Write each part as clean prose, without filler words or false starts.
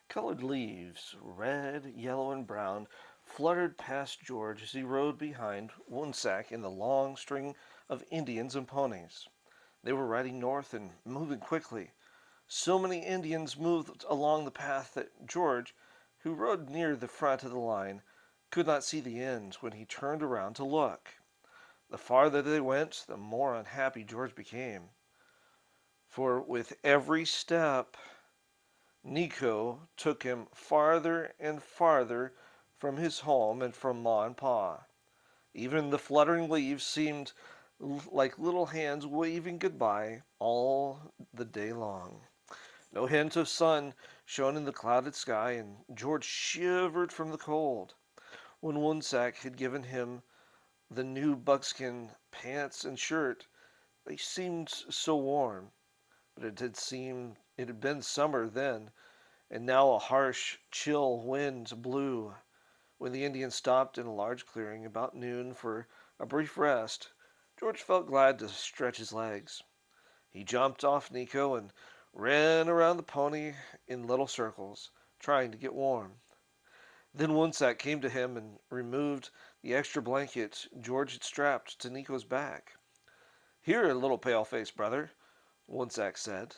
Colored leaves, red, yellow, and brown, fluttered past George as he rode behind Woonsack in the long string of Indians and ponies. They were riding north and moving quickly. So many Indians moved along the path that George, who rode near the front of the line, could not see the end when he turned around to look. The farther they went, the more unhappy George became, for with every step Nico took him farther and farther from his home and from Ma and Pa. Even the fluttering leaves seemed like little hands waving goodbye all the day long. No hint of sun shone in the clouded sky, and George shivered from the cold. When Woonsack had given him the new buckskin pants and shirt, they seemed so warm, but it had been summer then, and now a harsh, chill wind blew. When the Indians stopped in a large clearing about noon for a brief rest, George felt glad to stretch his legs. He jumped off Nico and ran around the pony in little circles, trying to get warm. Then Woonsack came to him and removed the extra blanket George had strapped to Nico's back. "Here, little pale-face brother," Woonsack said.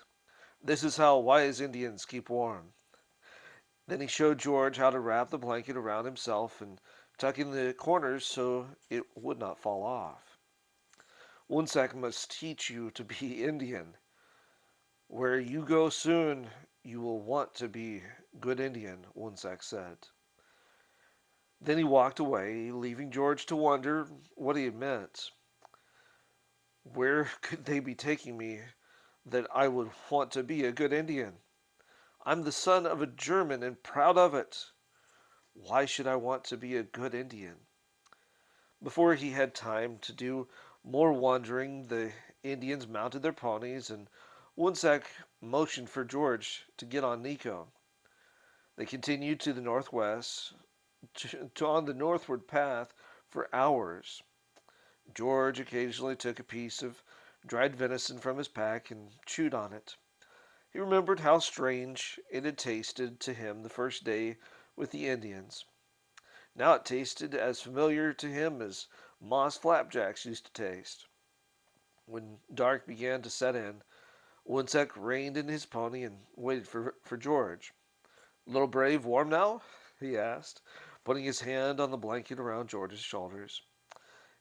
"This is how wise Indians keep warm." Then he showed George how to wrap the blanket around himself and tuck in the corners so it would not fall off. "Woonsack must teach you to be Indian. Where you go soon, you will want to be good Indian," Woonsack said. Then he walked away, leaving George to wonder what he had meant. Where could they be taking me that I would want to be a good Indian? I'm the son of a German and proud of it. Why should I want to be a good Indian? Before he had time to do more wandering, the Indians mounted their ponies, and Woonsack motioned for George to get on Nico. They continued to the northwest, on the northward path for hours. George occasionally took a piece of dried venison from his pack and chewed on it. He remembered how strange it had tasted to him the first day with the Indians. Now it tasted as familiar to him as Ma's flapjacks used to taste. When dark began to set in, Woonsack reined in his pony and waited for George. "Little brave warm now?" he asked, putting his hand on the blanket around George's shoulders.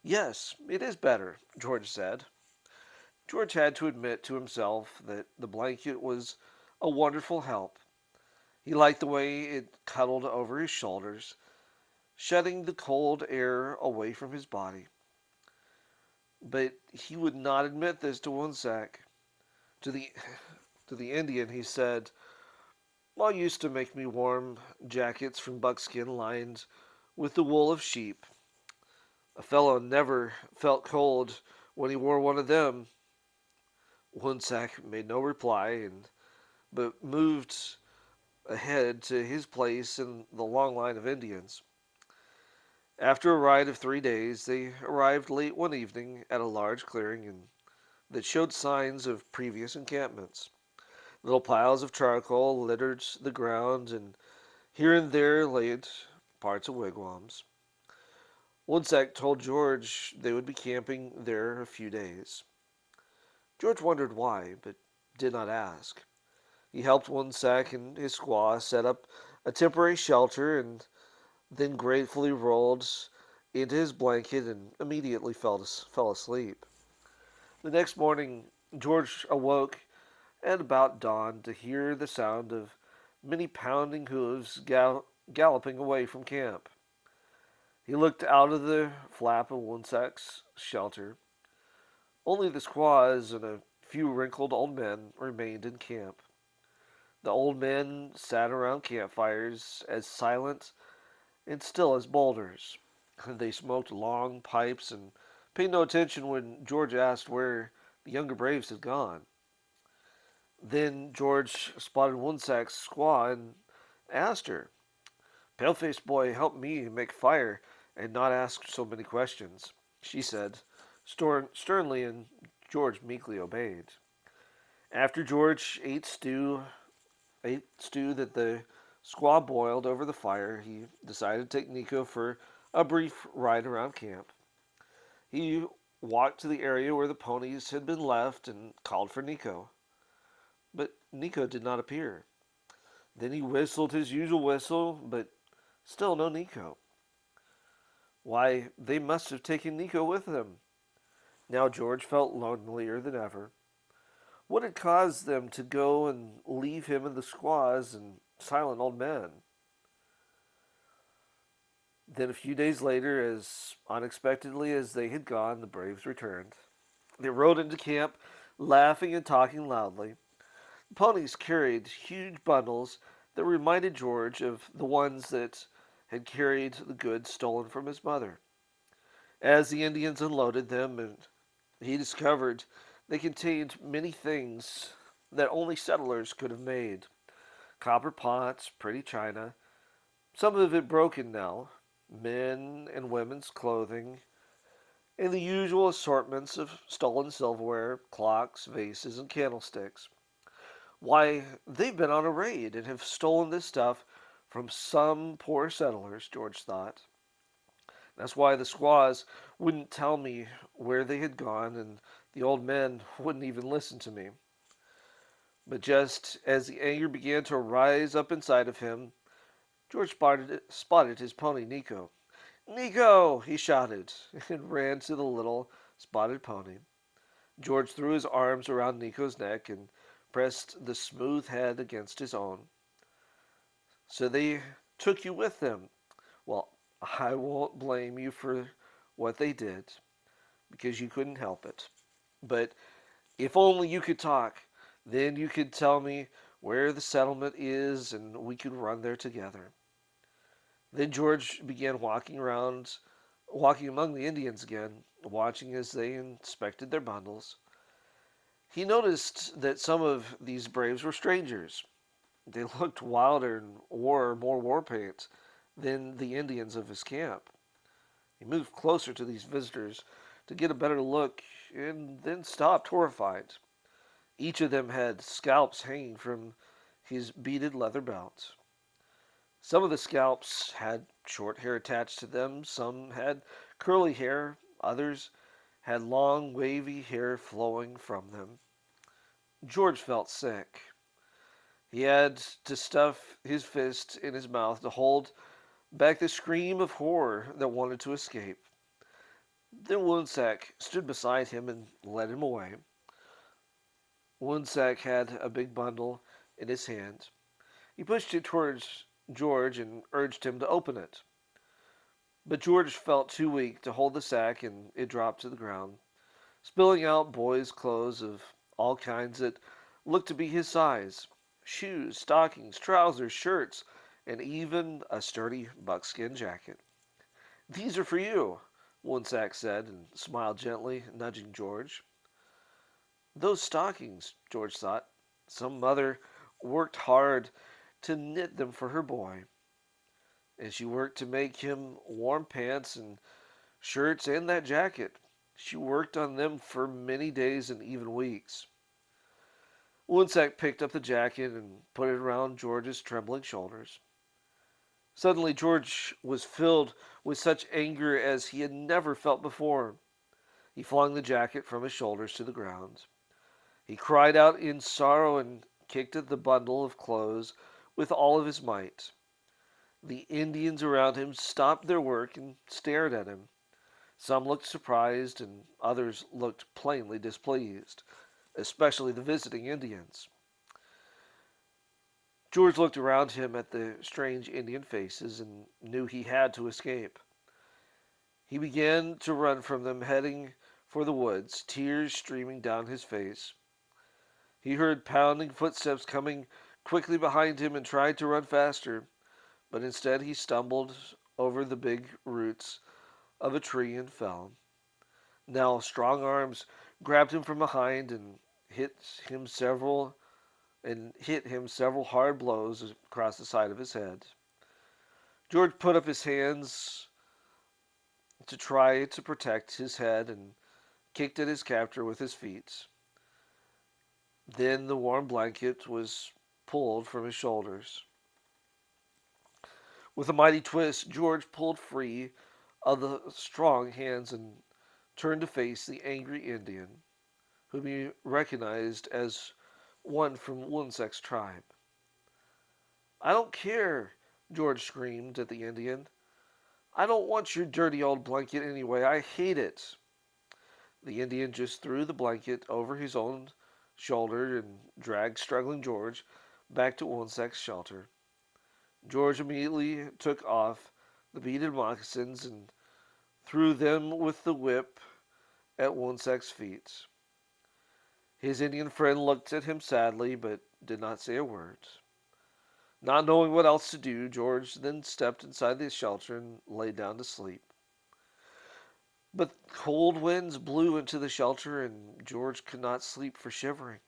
"Yes, it is better," George said. George had to admit to himself that the blanket was a wonderful help. He liked the way it cuddled over his shoulders, shutting the cold air away from his body. But he would not admit this to Woonsack. To the to the Indian he said, "Ma used to make me warm jackets from buckskin lined with the wool of sheep. A fellow never felt cold when he wore one of them." Woonsack made no reply, but moved ahead to his place in the long line of Indians. After a ride of 3 days, they arrived late one evening at a large clearing that showed signs of previous encampments. Little piles of charcoal littered the ground, and here and there lay parts of wigwams. Woonsack told George they would be camping there a few days. George wondered why, but did not ask. He helped Woonsack and his squaw set up a temporary shelter, and then gratefully rolled into his blanket and immediately fell asleep. The next morning, George awoke at about dawn to hear the sound of many pounding hooves galloping away from camp. He looked out of the flap of Woonsack's shelter. Only the squaws and a few wrinkled old men remained in camp. The old men sat around campfires as silent and still as boulders. They smoked long pipes and paid no attention when George asked where the younger braves had gone. Then George spotted Woonsack's squaw and asked her, "Paleface boy, help me make fire and not ask so many questions," she said sternly, and George meekly obeyed. After George ate stew that the Squaw boiled over the fire. He decided to take Nico for a brief ride around camp. He walked to the area where the ponies had been left and called for Nico. But Nico did not appear. Then he whistled his usual whistle, but still no Nico. Why, they must have taken Nico with them. Now George felt lonelier than ever. What had caused them to go and leave him and the squaws and silent old men? Then a few days later, as unexpectedly as they had gone, the braves returned. They rode into camp, laughing and talking loudly. The ponies carried huge bundles that reminded George of the ones that had carried the goods stolen from his mother. As the Indians unloaded them, and he discovered they contained many things that only settlers could have made: copper pots, pretty china, some of it broken now, men and women's clothing, and the usual assortments of stolen silverware, clocks, vases, and candlesticks. Why, they've been on a raid and have stolen this stuff from some poor settlers, George thought. That's why the squaws wouldn't tell me where they had gone, and the old men wouldn't even listen to me. But just as the anger began to rise up inside of him, George spotted his pony Nico. "Nico!" he shouted, and ran to the little spotted pony. George threw his arms around Nico's neck and pressed the smooth head against his own. "So they took you with them? Well, I won't blame you for what they did, because you couldn't help it. But if only you could talk, then you could tell me where the settlement is and we could run there together." Then George began walking among the Indians again, watching as they inspected their bundles. He noticed that some of these braves were strangers. They looked wilder and wore more war paint than the Indians of his camp. He moved closer to these visitors to get a better look and then stopped, horrified. Each of them had scalps hanging from his beaded leather belt. Some of the scalps had short hair attached to them, some had curly hair, others had long, wavy hair flowing from them. George felt sick. He had to stuff his fist in his mouth to hold back the scream of horror that wanted to escape. Then Woonsack stood beside him and led him away. Woonsack had a big bundle in his hand. He pushed it towards George and urged him to open it. But George felt too weak to hold the sack, and it dropped to the ground, spilling out boys' clothes of all kinds that looked to be his size: shoes, stockings, trousers, shirts, and even a sturdy buckskin jacket. "These are for you," Woonsack said, and smiled gently, nudging George. Those stockings, George thought. Some mother worked hard to knit them for her boy, and she worked to make him warm pants and shirts and that jacket. She worked on them for many days and even weeks. Woonsack picked up the jacket and put it around George's trembling shoulders. Suddenly, George was filled with such anger as he had never felt before. He flung the jacket from his shoulders to the ground. He cried out in sorrow and kicked at the bundle of clothes with all of his might. The Indians around him stopped their work and stared at him. Some looked surprised, and others looked plainly displeased, especially the visiting Indians. George looked around him at the strange Indian faces and knew he had to escape. He began to run from them, heading for the woods, tears streaming down his face. He heard pounding footsteps coming quickly behind him and tried to run faster, but instead he stumbled over the big roots of a tree and fell. Now strong arms grabbed him from behind and hit him several hard blows across the side of his head. George put up his hands to try to protect his head and kicked at his captor with his feet. Then the warm blanket was pulled from his shoulders. With a mighty twist, George pulled free of the strong hands and turned to face the angry Indian, whom he recognized as one from Woonsack's tribe. "I don't care!" George screamed at the Indian. "I don't want your dirty old blanket anyway. I hate it." The Indian just threw the blanket over his own shoulder and dragged struggling George back to Woonsack's shelter. George immediately took off the beaded moccasins and threw them with the whip at Woonsack's feet. His Indian friend looked at him sadly, but did not say a word. Not knowing what else to do, George then stepped inside the shelter and lay down to sleep. But cold winds blew into the shelter, and George could not sleep for shivering.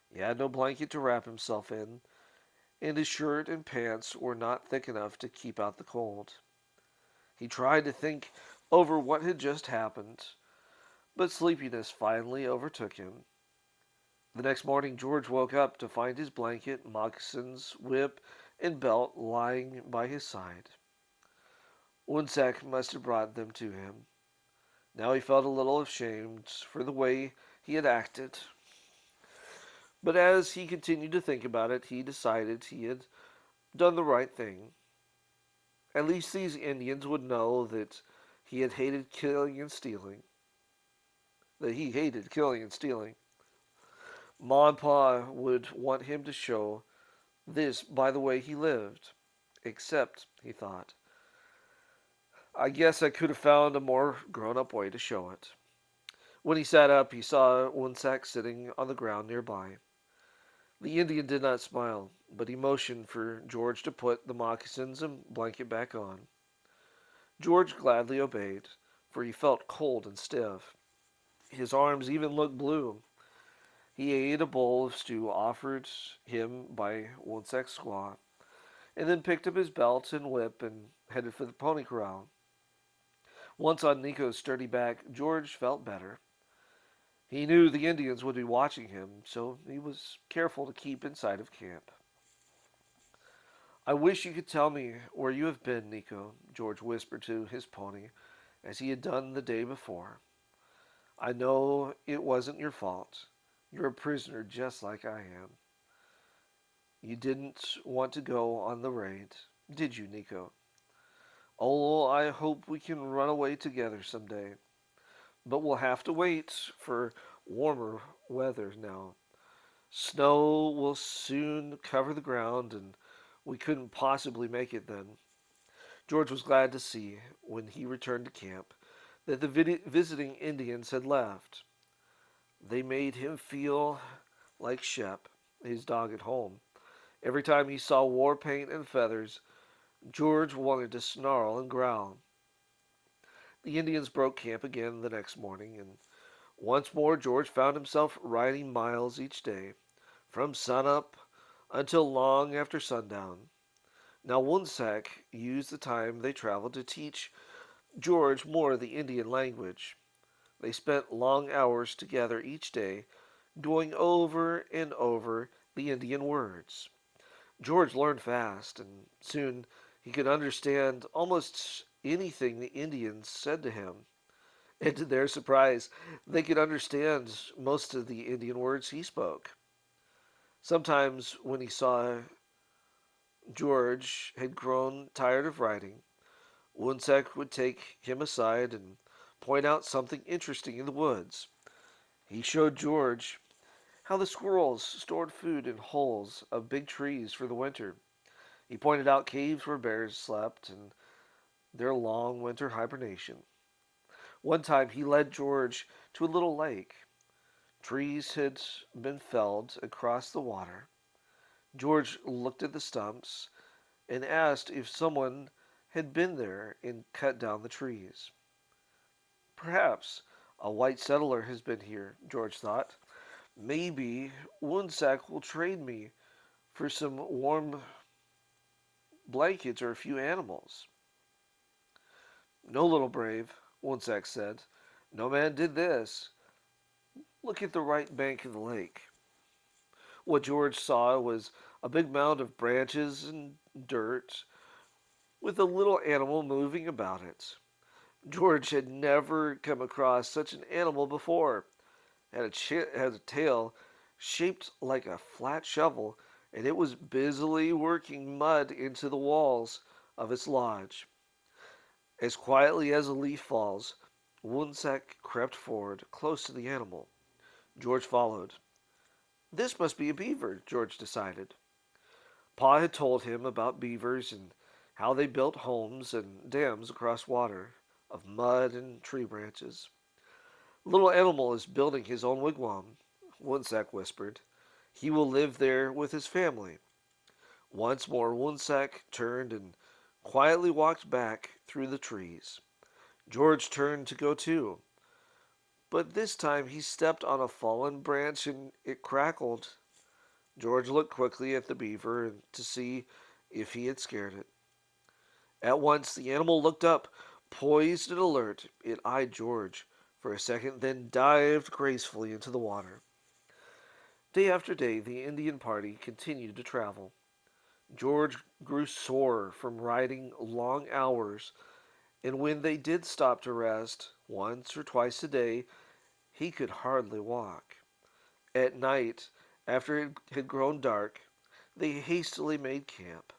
He had no blanket to wrap himself in, and his shirt and pants were not thick enough to keep out the cold. He tried to think over what had just happened, but sleepiness finally overtook him. The next morning, George woke up to find his blanket, moccasins, whip, and belt lying by his side. Woonsack must have brought them to him. Now he felt a little ashamed for the way he had acted. But as he continued to think about it, he decided he had done the right thing. At least these Indians would know that he had hated killing and stealing. That he hated killing and stealing. Ma and Pa would want him to show this by the way he lived. Except, he thought, I guess I could have found a more grown-up way to show it. When he sat up, he saw Woonsack sitting on the ground nearby. The Indian did not smile, but he motioned for George to put the moccasins and blanket back on. George gladly obeyed, for he felt cold and stiff. His arms even looked blue. He ate a bowl of stew offered him by Woonsack's squaw, and then picked up his belt and whip and headed for the pony corral. Once on Nico's sturdy back, George felt better. He knew the Indians would be watching him, so he was careful to keep inside of camp. "I wish you could tell me where you have been, Nico," George whispered to his pony, as he had done the day before. "I know it wasn't your fault. You're a prisoner just like I am. You didn't want to go on the raid, did you, Nico? Oh, I hope we can run away together someday. But we'll have to wait for warmer weather now. Snow will soon cover the ground, and we couldn't possibly make it then." George was glad to see, when he returned to camp, that the visiting Indians had left. They made him feel like Shep, his dog at home. Every time he saw war paint and feathers, George wanted to snarl and growl. The Indians broke camp again the next morning, and once more George found himself riding miles each day, from sunup until long after sundown. Now Woonsack used the time they traveled to teach George more of the Indian language. They spent long hours together each day, going over and over the Indian words. George learned fast, and soon he could understand almost anything the Indians said to him. And to their surprise, they could understand most of the Indian words he spoke. Sometimes, when he saw George had grown tired of riding, Woonsack would take him aside and point out something interesting in the woods. He showed George how the squirrels stored food in holes of big trees for the winter. He pointed out caves where bears slept and their long winter hibernation. One time he led George to a little lake. Trees had been felled across the water. George looked at the stumps and asked if someone had been there and cut down the trees. "Perhaps a white settler has been here," George thought. "Maybe Woonsack will trade me for some warm blankets or a few animals." "No, little brave," Woonsack said. "No man did this. Look at the right bank of the lake." What George saw was a big mound of branches and dirt with a little animal moving about it. George had never come across such an animal before. Had a tail shaped like a flat shovel, and it was busily working mud into the walls of its lodge. As quietly as a leaf falls, Woonsack crept forward close to the animal. George followed. This must be a beaver, George decided. Pa had told him about beavers and how they built homes and dams across water of mud and tree branches. Little animal is building his own wigwam, Woonsack whispered. He will live there with his family. Once more Woonsack turned and quietly walked back through the trees. George turned to go too, but this time he stepped on a fallen branch and it crackled. George looked quickly at the beaver to see if he had scared it. At once the animal looked up, poised and alert. It eyed George for a second, then dived gracefully into the water. Day after day, the Indian party continued to travel. George grew sore from riding long hours, and when they did stop to rest, once or twice a day, he could hardly walk. At night, after it had grown dark, they hastily made camp,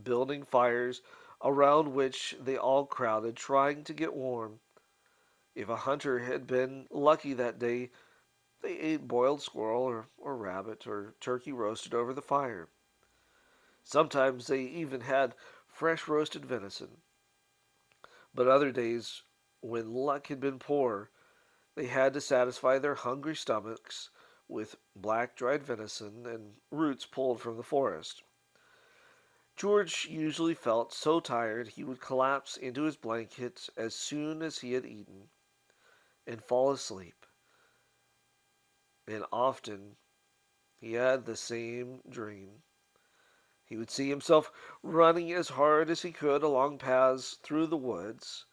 building fires around which they all crowded, trying to get warm. If a hunter had been lucky that day, they ate boiled squirrel or rabbit or turkey roasted over the fire. Sometimes they even had fresh roasted venison. But other days, when luck had been poor, they had to satisfy their hungry stomachs with black dried venison and roots pulled from the forest. George usually felt so tired he would collapse into his blanket as soon as he had eaten and fall asleep. And often he had the same dream. He would see himself running as hard as he could along paths through the woods.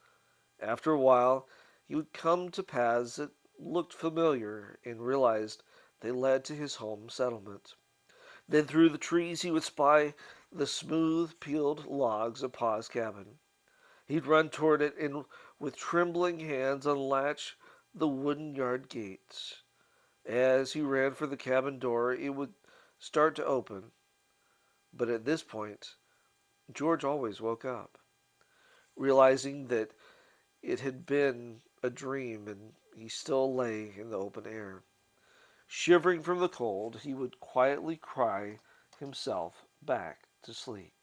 After a while, he would come to paths that looked familiar and realized they led to his home settlement. Then through the trees he would spy the smooth peeled logs of Pa's cabin. He'd run toward it and with trembling hands unlatch the wooden yard gates. As he ran for the cabin door, it would start to open. But at this point, George always woke up, realizing that it had been a dream and he still lay in the open air. Shivering from the cold, he would quietly cry himself back to sleep.